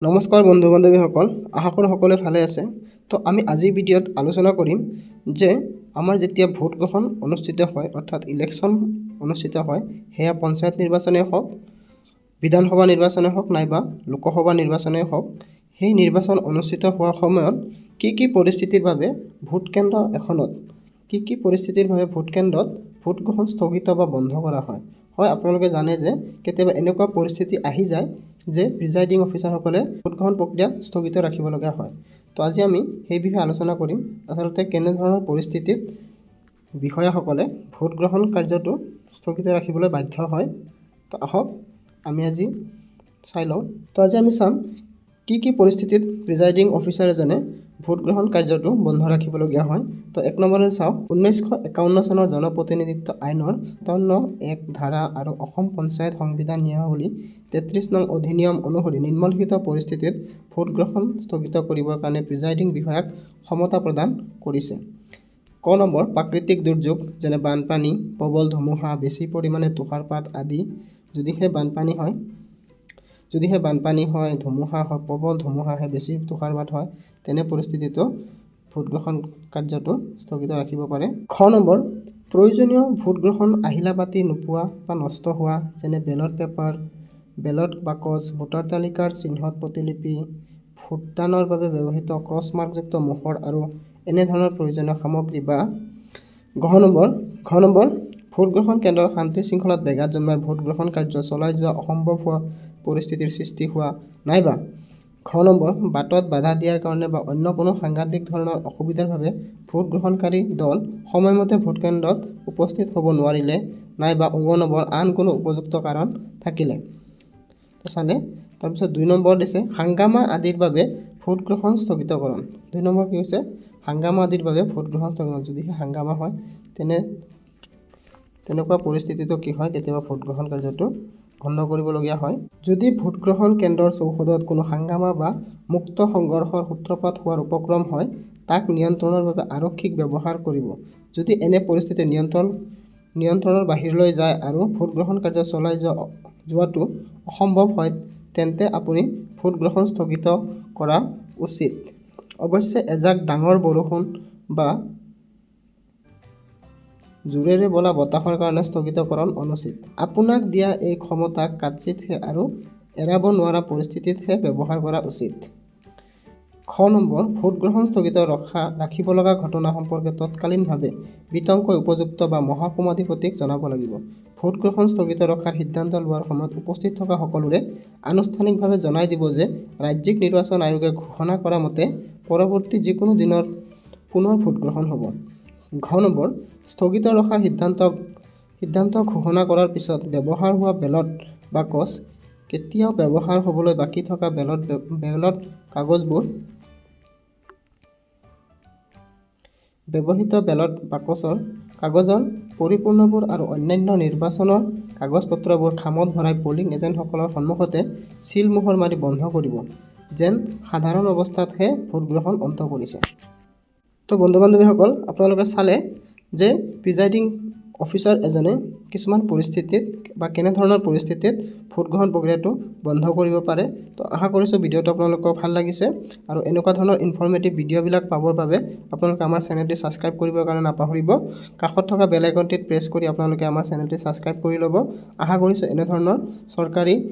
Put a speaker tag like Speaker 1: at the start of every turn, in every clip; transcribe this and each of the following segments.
Speaker 1: নমস্কাৰ বন্ধু বান্ধৱীসকল, আশা কৰোঁ সকলোৱে ভালে আছে। তো আমি আজিৰ ভিডিঅ'ত আলোচনা কৰিম যে আমাৰ যেতিয়া ভোট গ্ৰহণ অনুষ্ঠিত হয়, অৰ্থাৎ ইলেকশ্যন অনুষ্ঠিত হয়, সেয়া পঞ্চায়ত নিৰ্বাচনেই হওক, বিধানসভা নিৰ্বাচনেই হওক নাইবা লোকসভা নিৰ্বাচনেই হওক, সেই নিৰ্বাচন অনুষ্ঠিত হোৱাৰ সময়ত কি পৰিস্থিতিৰ বাবে ভোট কেন্দ্ৰ এখনত কি পৰিস্থিতিৰ বাবে ভোট কেন্দ্ৰত ভোট গ্ৰহণ স্থগিত বা বন্ধ কৰা হয়। হয়, আপোনালোকে জানে যে কেতিয়াবা এনেকুৱা পৰিস্থিতি আহি যায় যে প্ৰিজাইডিং অফিচাৰসকলে ভোট গ্ৰহণ প্ৰক্ৰিয়া স্থগিত ৰাখিবলগীয়া হয়। তো আজি আমি সেই বিষয়ে আলোচনা কৰিম, আচলতে কেনেধৰণৰ পৰিস্থিতিত বিষয়াসকলে ভোট গ্ৰহণ কাৰ্যটো স্থগিত ৰাখিবলৈ বাধ্য হয়। তো আহক আমি আজি চাই লওঁ। তো আজি আমি চাম কি পৰিস্থিতিত প্ৰিজাইডিং অফিচাৰ এজনে ভোট গ্ৰহণ কাৰ্যটো বন্ধ ৰাখিবলগীয়া হয়। তো 1 নম্বৰে চাওক, 1951 চনৰ জনপ্ৰতিনিধিত্ব আইনৰ 57(1) ধাৰা আৰু অসম পঞ্চায়ত সংবিধান নিয়মাৱলী 33 নং অধিনিয়ম অনুসৰি নিম্নলিখিত পৰিস্থিতিত ভোট গ্ৰহণ স্থগিত কৰিবৰ কাৰণে প্ৰিজাইডিং বিষয়াক ক্ষমতা প্ৰদান কৰিছে। ক নম্বৰ, প্ৰাকৃতিক দুৰ্যোগ যেনে বানপানী, প্ৰবল ধুমুহা, বেছি পৰিমাণে তুষাৰপাত আদি যদিহে বানপানী হয়, ধুমুহা হয়, প্ৰবল ধুমুহা হয়, বেছি তুষাৰপাত হয়, তেনে পৰিস্থিতিতো ভোট গ্ৰহণ কাৰ্যটো স্থগিত ৰাখিব পাৰে। খ নম্বৰ, প্ৰয়োজনীয় ভোট গ্ৰহণ আহিলা পাতি নোপোৱা বা নষ্ট হোৱা যেনে বেলট পেপাৰ, বেলট বাকচ, ভোটাৰ তালিকাৰ চিহ্নত প্ৰতিলিপি, ভোটদানৰ বাবে ব্যৱহৃত ক্ৰছমাৰ্কযুক্ত মোহৰ আৰু এনেধৰণৰ প্ৰয়োজনীয় সামগ্ৰী বা ঘ নম্বৰ, ভোট গ্ৰহণ কেন্দ্ৰৰ শান্তি শৃংখলাত ব্যাঘাত জন্মাই ভোট গ্ৰহণ কাৰ্য চলাই যোৱা অসম্ভৱ হোৱা পৰিস্থিতিৰ সৃষ্টি হোৱা নাইবা ঘ নম্বৰ, বাটত বাধা দিয়াৰ কাৰণে বা অন্য কোনো সাংঘাতিক ধৰণৰ অসুবিধাৰ বাবে ভোট গ্ৰহণকাৰী দল সময়মতে ভোট কেন্দ্ৰত উপস্থিত হ'ব নোৱাৰিলে নাইবা ঙ নম্বৰ, আন কোনো উপযুক্ত কাৰণ থাকিলে। তো চালে, তাৰপিছত 2 নম্বৰ দিছে হাংগামা আদিৰ বাবে ভোট গ্ৰহণ স্থগিতকৰণ। 2 নম্বৰ কি হৈছে, হাংগামা আদিৰ বাবে ভোট গ্ৰহণ স্থগিত। যদিহে হাংগামা হয় তেনেকুৱা পৰিস্থিতিটো কি হয়, কেতিয়াবা ভোট গ্ৰহণ কাৰ্যটো বন্ধ কৰিবলগীয়া হয়। যদি ভোট গ্ৰহণ কেন্দ্ৰৰ চৌহদত কোনো হাংগামা বা মুক্ত সংঘৰ্ষৰ সূত্ৰপাত হোৱাৰ উপক্ৰম হয়, তাক নিয়ন্ত্ৰণৰ বাবে আৰক্ষীক ব্যৱহাৰ কৰিব। যদি এনে পৰিস্থিতি নিয়ন্ত্ৰণৰ বাহিৰলৈ যায় আৰু ভোট গ্ৰহণ কাৰ্য চলাই যোৱাটো অসম্ভৱ হয়, তেন্তে আপুনি ভোট গ্ৰহণ স্থগিত কৰা উচিত। অৱশ্যে এজাক ডাঙৰ বৰষুণ বা জোৰেৰে বলা বতাহৰ কাৰণে স্থগিতকৰণ অনুচিত। আপোনাক দিয়া এই ক্ষমতাক কাৎচিতহে আৰু এৰাব নোৱাৰা পৰিস্থিতিতহে ব্যৱহাৰ কৰা উচিত। খ নম্বৰ, ভোট গ্ৰহণ স্থগিত ৰাখিব লগা ঘটনা সম্পৰ্কে তৎকালীনভাৱে বিতংকৈ উপযুক্ত বা মহকুমাধিপতিক জনাব লাগিব। ভোট গ্ৰহণ স্থগিত ৰখাৰ সিদ্ধান্ত লোৱাৰ সময়ত উপস্থিত থকা সকলোৰে আনুষ্ঠানিকভাৱে জনাই দিব যে ৰাজ্যিক নিৰ্বাচন আয়োগে ঘোষণা কৰা মতে পৰৱৰ্তী যিকোনো দিনত পুনৰ ভোট গ্ৰহণ হ'ব। ঘ নম্বৰ, স্থগিত ৰখাৰ সিদ্ধান্ত ঘোষণা কৰাৰ পিছত ব্যৱহাৰ হোৱা বেলট বাকচ কেতিয়াও ব্যৱহাৰ হ'বলৈ বাকী থকা বেলট কাগজবোৰ ব্যৱহৃত বেলট কাগজৰ পৰিপূৰ্ণবোৰ আৰু অন্যান্য নিৰ্বাচনৰ কাগজ-পত্ৰবোৰ খামত ভৰাই পলিং এজেণ্টসকলৰ সন্মুখতে চিল মোহৰ মাৰি বন্ধ কৰিব, যেন সাধাৰণ অৱস্থাতহে ভোট গ্ৰহণ অন্ত পৰিছে। তো বন্ধু বান্ধৱীসকল, আপোনালোকে চালে যে প্ৰিজাইডিং অফিচাৰ এজনে কিছুমান পৰিস্থিতিত বা কেনেধৰণৰ পৰিস্থিতিত ভোট গ্ৰহণ প্ৰক্ৰিয়াটো বন্ধ কৰিব পাৰে। তো আশা কৰিছোঁ ভিডিঅ'টো আপোনালোকৰ ভাল লাগিছে আৰু এনেকুৱা ধৰণৰ ইনফৰ্মেটিভ ভিডিঅ'বিলাক পাবৰ বাবে আপোনালোকে আমাৰ চেনেলটি ছাবস্ক্ৰাইব কৰিবৰ কাৰণে নাপাহৰিব। কাষত থকা বেল আইকনটিত প্ৰেছ কৰি আপোনালোকে আমাৰ চেনেলটি ছাবস্ক্ৰাইব কৰি ল'ব। আশা কৰিছোঁ এনেধৰণৰ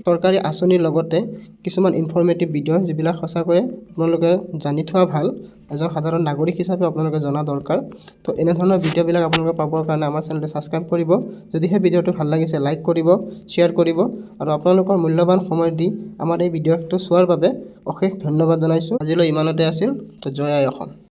Speaker 1: চৰকাৰী আঁচনিৰ লগতে কিছুমান ইনফৰ্মেটিভ ভিডিঅ' যিবিলাক সঁচাকৈয়ে আপোনালোকে জানি থোৱা ভাল, এজন সাধাৰণ নাগৰিক হিচাপে আপোনালোকে জনা দৰকাৰ। তো এনেধৰণৰ ভিডিঅ'বিলাক আপোনালোকে পাবৰ কাৰণে আমাৰ চেনেলটো ছাবস্ক্ৰাইব কৰিব। যদিহে ভিডিঅ'টো ভাল লাগিছে লাইক কৰিব, শ্বেয়াৰ কৰিব আৰু আপোনালোকৰ মূল্যৱান সময় দি আমাৰ এই ভিডিঅ'টো চোৱাৰ বাবে অশেষ ধন্যবাদ জনাইছোঁ। আজিলৈ ইমানতে আছিল। তো জয় আই অসম।